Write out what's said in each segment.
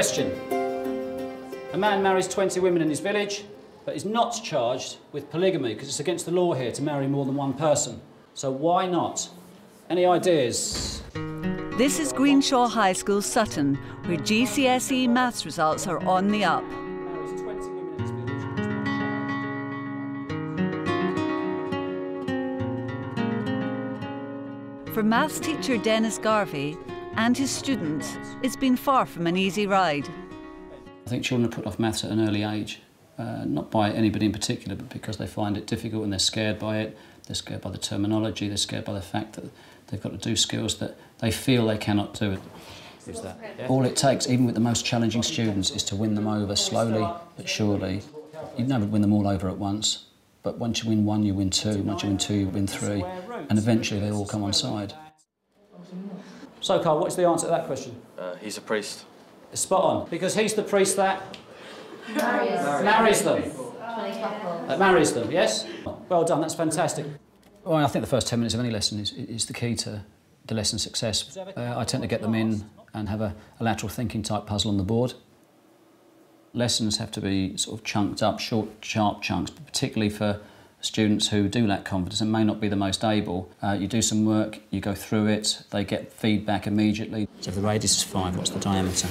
Question. A man marries 20 women in his village, but is not charged with polygamy because it's against the law here to marry more than one person. So why not? Any ideas? This is Greenshaw High School, Sutton, where GCSE maths results are on the up. For maths teacher Dennis Garvey and his students, it's been far from an easy ride. I think children are put off maths at an early age, not by anybody in particular, but because they find it difficult and they're scared by it. They're scared by the terminology, they're scared by the fact that they've got to do skills that they feel they cannot do. All it takes, even with the most challenging students, is to win them over slowly but surely. You never win them all over at once, but once you win one, you win two. Once you win two, you win three. And eventually they all come on side. So, Carl, what's the answer to that question? He's a priest. Spot on, because he's the priest that marries them. That marries them, yes? Well done, that's fantastic. Well, I think the first 10 minutes of any lesson is the key to the lesson success. I tend to get them in and have a lateral thinking type puzzle on the board. Lessons have to be sort of chunked up, short, sharp chunks, but particularly for students who do lack confidence and may not be the most able. You do some work, you go through it, they get feedback immediately. So if the radius is 5, what's the diameter?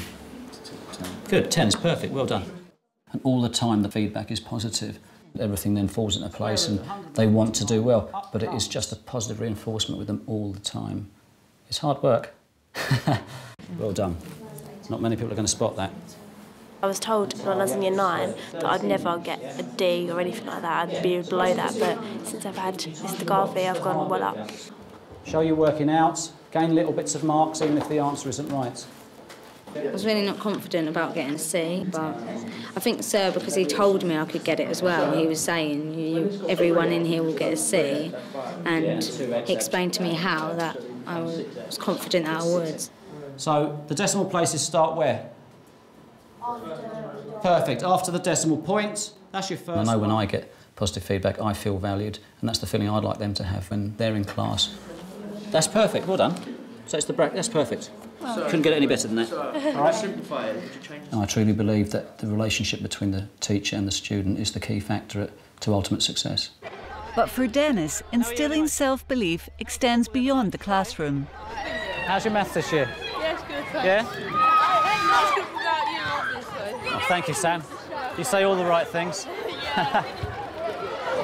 10. Good, 10 is perfect, well done. And all the time the feedback is positive. Everything then falls into place and they want to do well, but it is just a positive reinforcement with them all the time. It's hard work. Well done. Not many people are going to spot that. I was told when I was in year 9 that I'd never get a D or anything like that, I'd be below that, but since I've had Mr Garvey, I've gone well up. Show you working out, gain little bits of marks even if the answer isn't right. I was really not confident about getting a C, but I think Sir, because he told me I could get it as well, he was saying everyone in here will get a C, and he explained to me how that I was confident that I would. So the decimal places start where? Perfect. After the decimal point, that's your first. I know when I get positive feedback, I feel valued, and that's the feeling I'd like them to have when they're in class. That's perfect. Well done. So it's the bracket. That's perfect. Well, couldn't get it any better than that. All right. Simplify it. Would you change it? I truly believe that the relationship between the teacher and the student is the key factor to ultimate success. But for Dennis, instilling self-belief extends beyond the classroom. How's your maths this year? Yes, good. Thanks. Yeah? Oh, thank you, Sam. You say all the right things.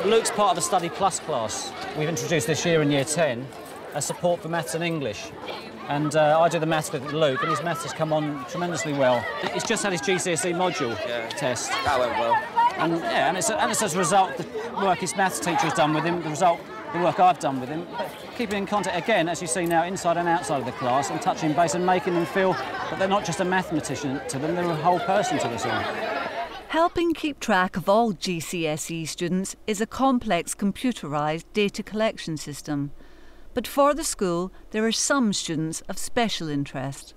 Luke's part of the Study Plus class. We've introduced this year in Year 10 a support for maths and English. And I do the maths with Luke, and his maths has come on tremendously well. He's just had his GCSE module test. That went well. And yeah, and it's as a result the work his maths teacher has done with him, the work I've done with him. But keeping in contact again, as you see now, inside and outside of the class, and touching base and making them feel that they're not just a mathematician to them, they're a whole person to us all. Helping keep track of all GCSE students is a complex computerised data collection system. But for the school, there are some students of special interest.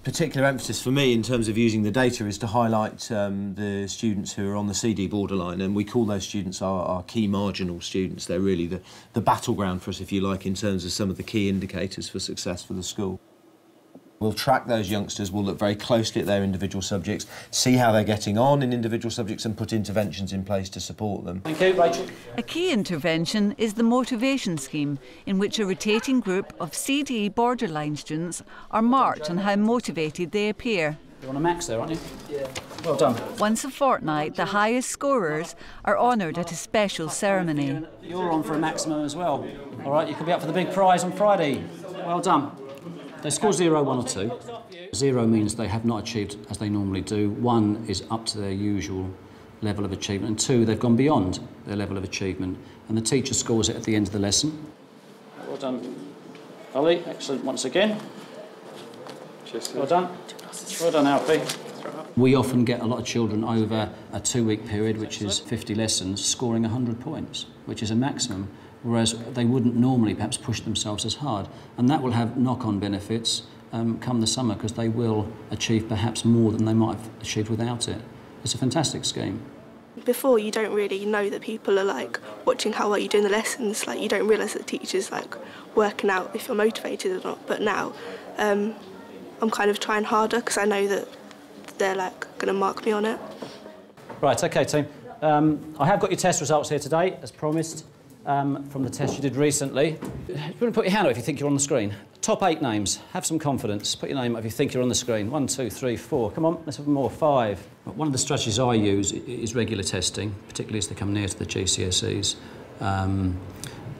Particular emphasis for me in terms of using the data is to highlight the students who are on the CD borderline, and we call those students our key marginal students. They're really the battleground for us, if you like, in terms of some of the key indicators for success for the school. We'll track those youngsters, we'll look very closely at their individual subjects, see how they're getting on in individual subjects and put interventions in place to support them. Thank you, Rachel. A key intervention is the motivation scheme, in which a rotating group of CD borderline students are marked on how motivated they appear. You're on a max there, aren't you? Yeah. Well done. Once a fortnight, the highest scorers are honoured at a special ceremony. You're on for a maximum as well. All right, you could be up for the big prize on Friday. Well done. They score 0, 1 or 2. 0 means they have not achieved as they normally do. 1 is up to their usual level of achievement. And 2, they've gone beyond their level of achievement. And the teacher scores it at the end of the lesson. Well done, Ollie. Excellent once again. Cheers. Well done. Well done, Alfie. We often get a lot of children over a 2-week period, which is 50 lessons, scoring 100 points, which is a maximum. Whereas they wouldn't normally perhaps push themselves as hard. And that will have knock-on benefits come the summer, because they will achieve perhaps more than they might have achieved without it. It's a fantastic scheme. Before, you don't really know that people are like watching how well you're doing the lessons. Like, you don't realise that the teacher's like working out if you're motivated or not. But now, I'm kind of trying harder because I know that they're like going to mark me on it. Right, OK, team. I have got your test results here today, as promised, from the test you did recently. You want to put your hand up if you think you're on the screen. Top 8 names. Have some confidence. Put your name up if you think you're on the screen. 1, 2, 3, 4. Come on, let's have more. 5. One of the strategies I use is regular testing, particularly as they come near to the GCSEs,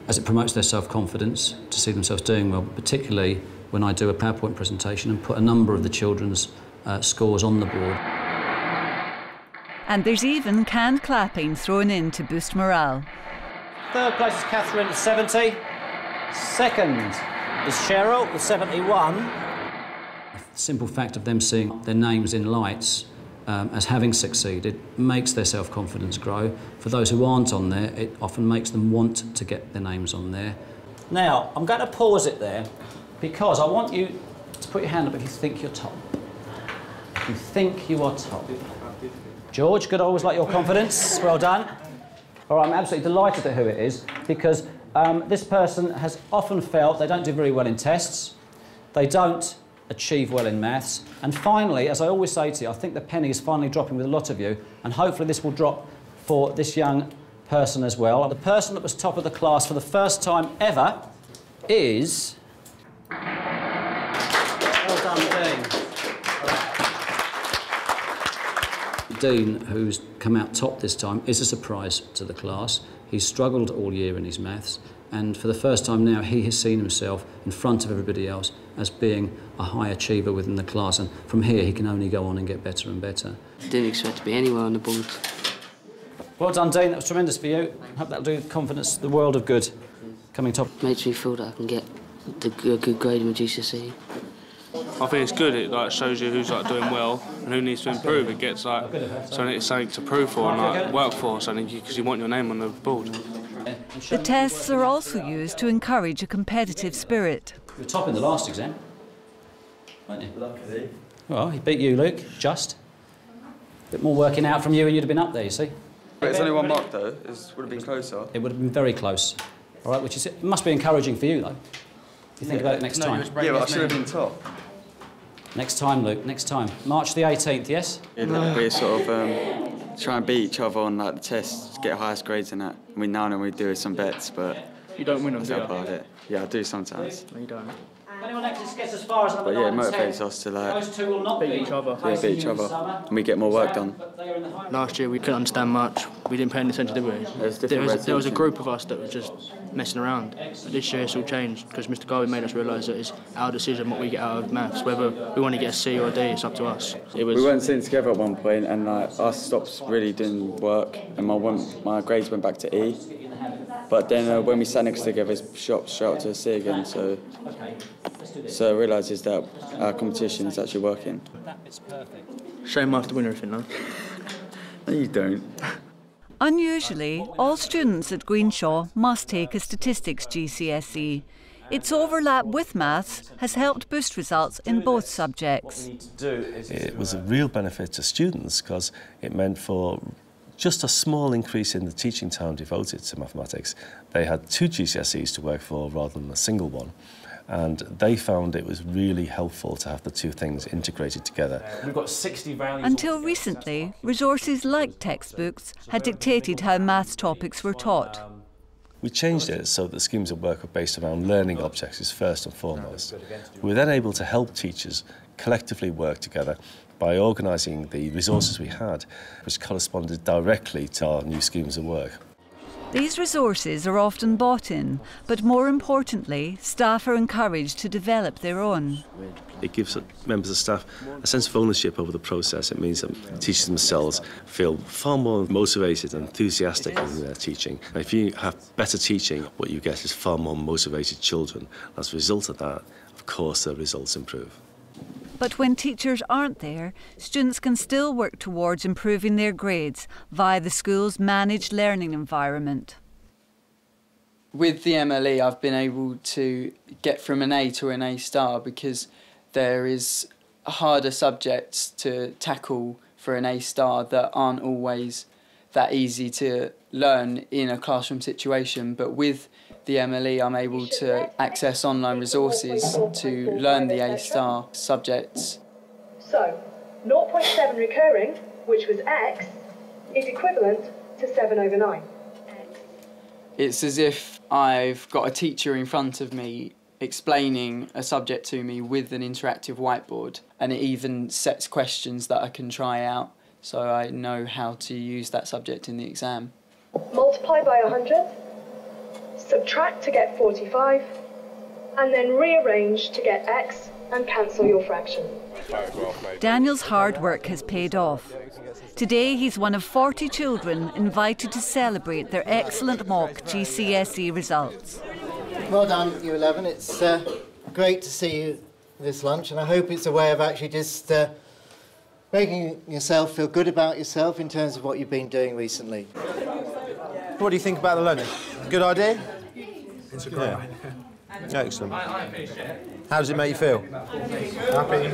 as it promotes their self-confidence to see themselves doing well, particularly when I do a PowerPoint presentation and put a number of the children's scores on the board. And there's even canned clapping thrown in to boost morale. Third place is Catherine at 70. Second is Cheryl with 71. The simple fact of them seeing their names in lights as having succeeded makes their self-confidence grow. For those who aren't on there, it often makes them want to get their names on there. Now, I'm going to pause it there because I want you to put your hand up if you think you're top. If you think you are top. George, good, I always like your confidence. Well done. All right, I'm absolutely delighted at who it is because this person has often felt they don't do very well in tests, they don't achieve well in maths, and finally, as I always say to you, I think the penny is finally dropping with a lot of you, and hopefully this will drop for this young person as well. The person that was top of the class for the first time ever is... Well done, Dean. Dean, who's come out top this time, is a surprise to the class. He's struggled all year in his maths, and for the first time now he has seen himself in front of everybody else as being a high achiever within the class, and from here he can only go on and get better and better. Didn't expect to be anywhere on the board. Well done, Dean, that was tremendous for you. I hope that'll do confidence the world of good coming top. Makes me feel that I can get a good grade in my GCSE. I think it's good. It like shows you who's like doing well and who needs to improve. It gets like something to prove for and like work for, something because you want your name on the board. The tests are also used to encourage a competitive spirit. You were top in the last exam, weren't you? Well, he beat you, Luke, just. A bit more working out from you and you'd have been up there, you see. It's only 1 mark, though. It would have been closer. It would have been very close. All right, which is, it must be encouraging for you, though. If you think about it next time. Yeah, but I should have been top. Next time, Luke, next time. March the 18th, yes? Yeah, we sort of try and beat each other on like the tests, get highest grades in that. We now and then we do some bets, but... You don't win them, do you? Part of it. Yeah, I do sometimes. No, you don't. Anyone next gets as far as number 9 and 10, it motivates us to like... Those two will not beat each other. Yeah, beat each other. And we get more work done. Last year we couldn't understand much. We didn't pay any attention, did we? There was a group of us that were just messing around. But this year it's all changed because Mr. Garvey made us realise that it's our decision what we get out of maths. Whether we want to get a C or a D, it's up to us. We weren't sitting together at one point and like I stopped really doing work and my grades went back to E. But then when we sat next together, it's shot straight up to a C again. So I realised is that our competition is actually working. Shame I have to win everything, no? No, you don't. Unusually, all students at Greenshaw must take a statistics GCSE. Its overlap with maths has helped boost results in both subjects. It was a real benefit to students because it meant for just a small increase in the teaching time devoted to mathematics. They had 2 GCSEs to work for rather than a single one. And they found it was really helpful to have the 2 things integrated together. We've got 60 values. Until recently, resources like textbooks had dictated how maths topics were taught. We changed it so that the schemes of work were based around learning objectives first and foremost. We were then able to help teachers collectively work together by organising the resources we had, which corresponded directly to our new schemes of work. These resources are often bought in, but more importantly, staff are encouraged to develop their own. It gives members of staff a sense of ownership over the process. It means that teachers themselves feel far more motivated and enthusiastic in their teaching. And if you have better teaching, what you get is far more motivated children. As a result of that, of course, the results improve. But when teachers aren't there, students can still work towards improving their grades via the school's managed learning environment. With the MLE, I've been able to get from an A to an A star because there is harder subjects to tackle for an A star that aren't always that easy to learn in a classroom situation. But with the MLE, I'm able to access online resources to learn the A-star subjects. So, 0.7 recurring, which was x, is equivalent to 7/9. It's as if I've got a teacher in front of me explaining a subject to me with an interactive whiteboard, and it even sets questions that I can try out so I know how to use that subject in the exam. Multiply by 100, subtract to get 45, and then rearrange to get x and cancel your fraction. Daniel's hard work has paid off. Today he's one of 40 children invited to celebrate their excellent mock GCSE results. Well done, Year 11. It's great to see you this lunch, and I hope it's a way of actually just making yourself feel good about yourself in terms of what you've been doing recently. What do you think about the learning? Good idea? It's a great idea. Excellent. How does it make you feel? Happy,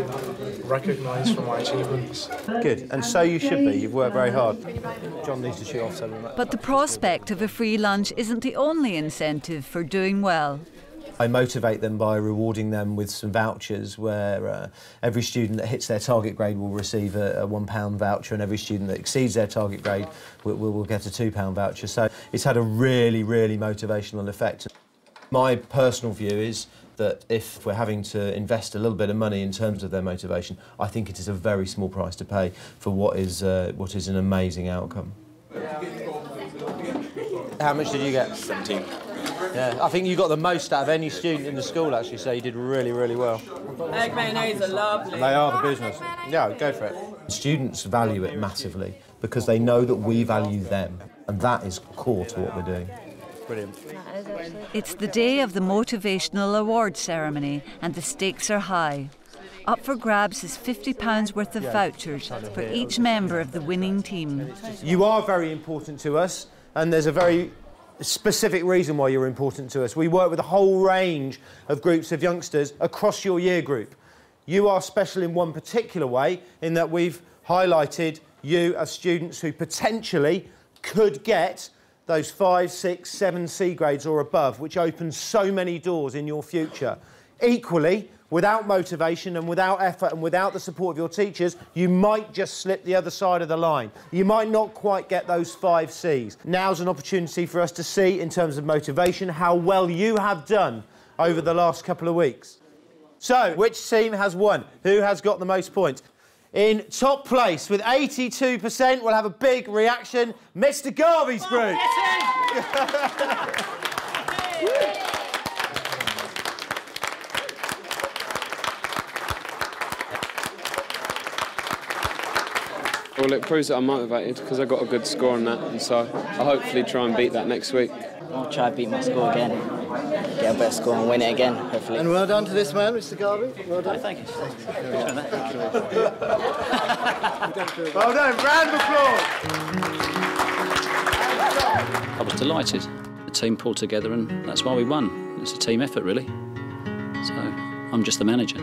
recognised for my achievements. Good, and so you should be. You've worked very hard. John needs to shoot off some of that. But the prospect of a free lunch isn't the only incentive for doing well. I motivate them by rewarding them with some vouchers where every student that hits their target grade will receive a £1 voucher, and every student that exceeds their target grade will get a £2 voucher. So it's had a really, really motivational effect. My personal view is that if we're having to invest a little bit of money in terms of their motivation, I think it is a very small price to pay for what is an amazing outcome. How much did you get? 17. Yeah, I think you got the most out of any student in the school, actually, so you did really, really well. Egg mayonnaise are lovely. They are the business. Yeah, go for it. Students value it massively because they know that we value them, and that is core to what we're doing. Brilliant. It's the day of the motivational awards ceremony, and the stakes are high. Up for grabs is £50 worth of vouchers for each member of the winning team. You are very important to us, and there's a very specific reason why you're important to us. We work with a whole range of groups of youngsters across your year group. You are special in one particular way, in that we've highlighted you as students who potentially could get those 5, 6, 7 C grades or above, which opens so many doors in your future. Equally, without motivation and without effort and without the support of your teachers, you might just slip the other side of the line. You might not quite get those 5 Cs. Now's an opportunity for us to see, in terms of motivation, how well you have done over the last couple of weeks. So, which team has won? Who has got the most points? In top place with 82%, we'll have a big reaction, Mr. Garvey's group. Well, it proves that I'm motivated because I got a good score on that, and so I'll hopefully try and beat that next week. I'll try and beat my score again, get a better score and win it again, hopefully. And well done to this man, Mr. Garvey. Well done. Thank you. Well done, round of applause. I was delighted. The team pulled together, and that's why we won. It's a team effort, really. So I'm just the manager.